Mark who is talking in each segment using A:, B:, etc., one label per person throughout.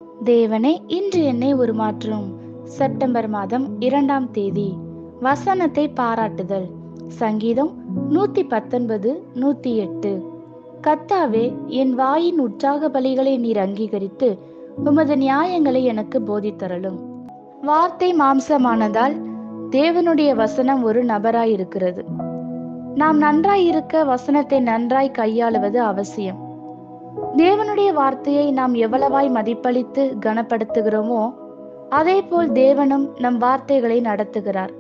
A: தேவனே இன்று என்னை உருமாற்றும். செப்டம்பர் மாதம் 2ஆம் தேதி. வசனத்தை பாராட்டுதல். சங்கீதம் 119, 108. கர்த்தாவே, என் வாயின் உற்சாக பலிகளை நீர் அங்கீகரித்து உமது நியாயங்களை எனக்கு போதித்தருளும். வார்த்தை மாம்சமானதால் தேவனுடைய வசனம் ஒரு நபராயிருக்கிறது. நாம் நன்றாயிருக்க வசனத்தை நன்றாய் கையாளுவது அவசியம். தேவனுடைய வார்த்தையை நாம் எவ்வளவாய் மதிப்பளித்து கனப்படுத்துகிறோமோ அதே போல் தேவனும் நம் வார்த்தைகளை நடத்துகிறார்.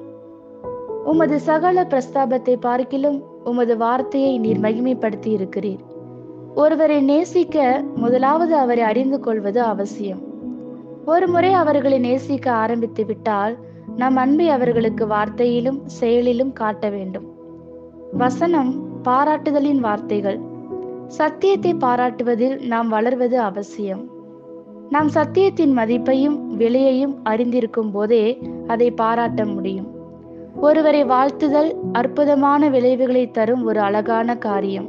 A: உமது சகல பிரஸ்தாபத்தை பார்க்கிலும் உமது வார்த்தையை நீர் மகிமைப்படுத்தி இருக்கிறீர். ஒருவரை நேசிக்க முதலாவது அவரை அறிந்து கொள்வது அவசியம். ஒரு முறை அவர்களை நேசிக்க ஆரம்பித்து விட்டால் நம் அன்பை அவர்களுக்கு வார்த்தையிலும் செயலிலும் காட்ட வேண்டும். வசனம் பாராட்டுதலின் வார்த்தைகள். சத்தியத்தை பாராட்டுவதில் நாம் வளர்வது அவசியம். நாம் சத்தியத்தின் மதிப்பையும் விலையையும் அறிந்திருக்கும் போதே அதை பாராட்ட முடியும். ஒருவரை வாழ்த்துதல் அற்புதமான விளைவுகளை தரும் ஒரு அழகான காரியம்.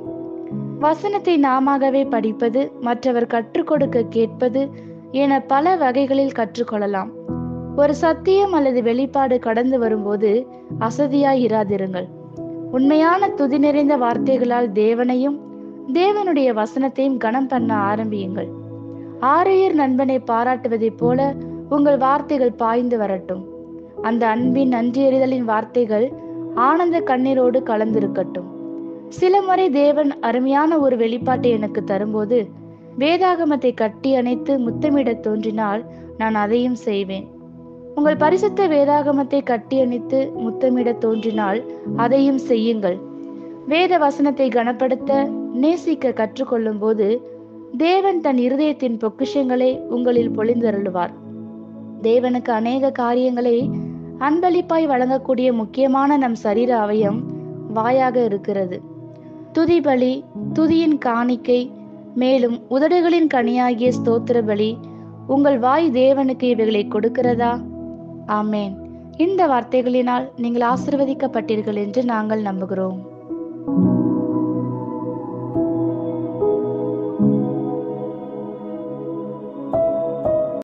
A: வசனத்தை நாமாகவே படிப்பது, மற்றவர் கற்றுக் கொடுக்க கேட்பது என பல வகைகளில் கற்றுக்கொள்ளலாம். ஒரு சத்தியம் அல்லது வெளிப்பாடு கடந்து வரும்போது அசதியாய் இராதிருங்கள். உண்மையான துதி நிறைந்த வார்த்தைகளால் தேவனையும் தேவனுடைய வசனத்தையும் கனம் பண்ண ஆரம்பியுங்கள். ஆரையர் நண்பனை பாராட்டுவதைப் போல உங்கள் வார்த்தைகள் பாய்ந்து வரட்டும். அந்த அன்பின் நன்றியறிதலின் வார்த்தைகள் ஆனந்த கண்ணீரோடு கலந்திருக்கட்டும். சில முறை தேவன் அருமையான ஒரு வெளிப்பாட்டை எனக்கு தரும்போது வேதாகமத்தை கட்டி அணைத்து முத்தமிட தோன்றினால் நான் அதையும் செய்வேன். உங்கள் பரிசுத்த வேதாகமத்தை கட்டி அணைத்து முத்தமிட தோன்றினால் அதையும் செய்யுங்கள். வேத வசனத்தை கனப்படுத்த நேசிக்க கற்றுக்கொள்ளும் போது தேவன் தன் இருதயத்தின் பொக்கிஷங்களை உங்களில் பொழிந்தருளுவார். தேவனுக்கு அநேக காரியங்களை அன்பளிப்பாய் வழங்கக்கூடிய முக்கியமான நம் சரீர அவயம் வாயாக இருக்கிறது. துதி பலி, துதியின் காணிக்கை, மேலும் உதடுகளின் கனியாகிய ஸ்தோத்திர பலி. உங்கள் வாய் தேவனுக்கு இவைகளை கொடுக்கிறதா? ஆமேன். இந்த வார்த்தைகளினால் நீங்கள் ஆசீர்வதிக்கப்பட்டீர்கள் என்று நாங்கள் நம்புகிறோம்.